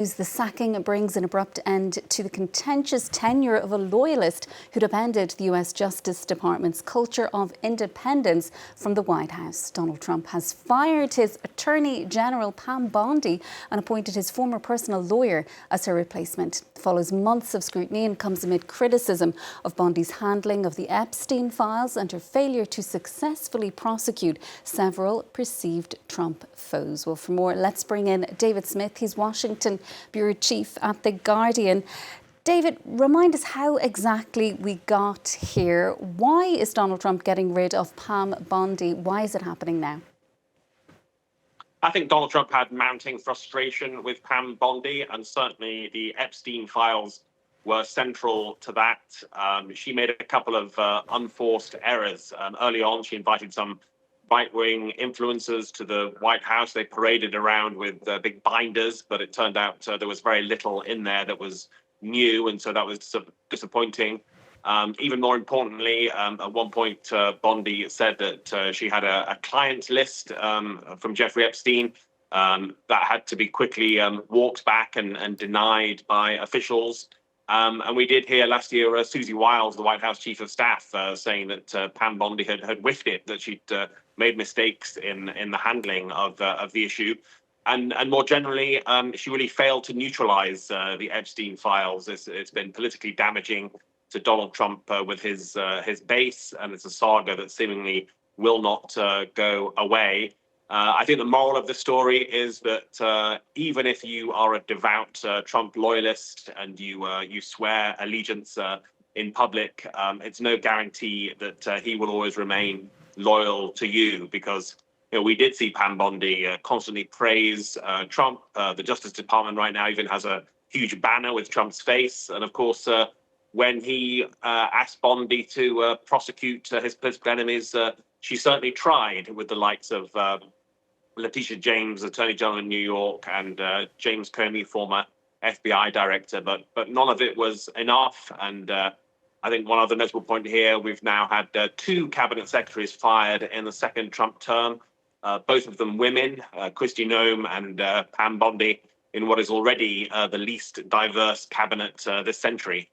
The sacking brings an abrupt end to the contentious tenure of a loyalist who'd upended the US Justice Department's culture of independence from the White House. Donald Trump has fired his Attorney General Pam Bondi and appointed his former personal lawyer as her replacement. It follows months of scrutiny and comes amid criticism of Bondi's handling of the Epstein files and her failure to successfully prosecute several perceived Trump foes. Well, for more, let's bring in David Smith. He's Washington Bureau Chief at The Guardian. David, remind us how exactly we got here. Why is Donald Trump getting rid of Pam Bondi? Why is it happening now? I think Donald Trump had mounting frustration with Pam Bondi, and certainly the Epstein files were central to that. She made a couple of unforced errors. Early on, she invited some right-wing influencers to the White House. They paraded around with big binders, but it turned out there was very little in there that was new, and so that was disappointing. Even more importantly, at one point, Bondi said that she had a client list from Jeffrey Epstein that had to be quickly walked back and denied by officials. And we did hear last year Susie Wiles, the White House chief of staff, saying that Pam Bondi had whiffed it, that she'd made mistakes in the handling of the issue. And more generally, she really failed to neutralize the Epstein files. It's been politically damaging to Donald Trump with his base, and it's a saga that seemingly will not go away. I think the moral of the story is that even if you are a devout Trump loyalist and you swear allegiance in public, it's no guarantee that he will always remain loyal to you, because we did see Pam Bondi constantly praise Trump. The Justice Department right now even has a huge banner with Trump's face, and of course, when he asked Bondi to prosecute his political enemies, she certainly tried, with the likes of Letitia James, Attorney General in New York, and James Comey, former FBI director, but none of it was enough. And I think one other notable point here, we've now had two cabinet secretaries fired in the second Trump term, both of them women, Kristi Noem and Pam Bondi, in what is already the least diverse cabinet this century.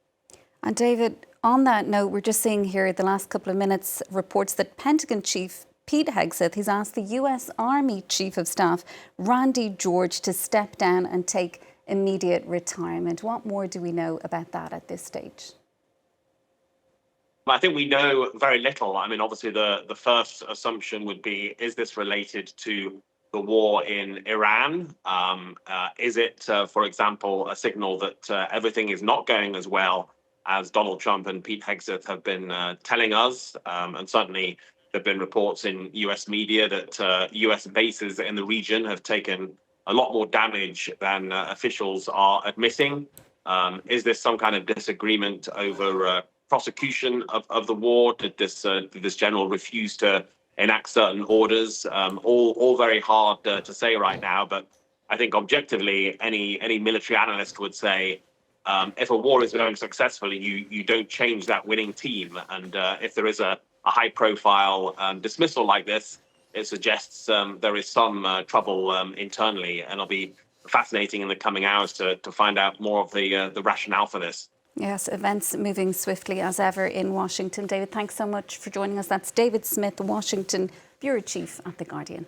And David, on that note, we're just seeing here the last couple of minutes reports that Pentagon Chief Pete Hegseth has asked the US Army Chief of Staff, Randy George, to step down and take immediate retirement. What more do we know about that at this stage? I think we know very little. I mean, obviously, the first assumption would be, is this related to the war in Iran? Is it, for example, a signal that everything is not going as well as Donald Trump and Pete Hegseth have been telling us? And certainly, there have been reports in US media that US bases in the region have taken a lot more damage than officials are admitting. Is this some kind of disagreement over prosecution of the war? Did this general refuse to enact certain orders? All very hard to say right now, but I think objectively, any military analyst would say, if a war is going successfully, you don't change that winning team. And if there is a high-profile dismissal like this, it suggests there is some trouble internally, and it'll be fascinating in the coming hours to find out more of the rationale for this. Yes, events moving swiftly as ever in Washington. David, thanks so much for joining us. That's David Smith, the Washington Bureau Chief at The Guardian.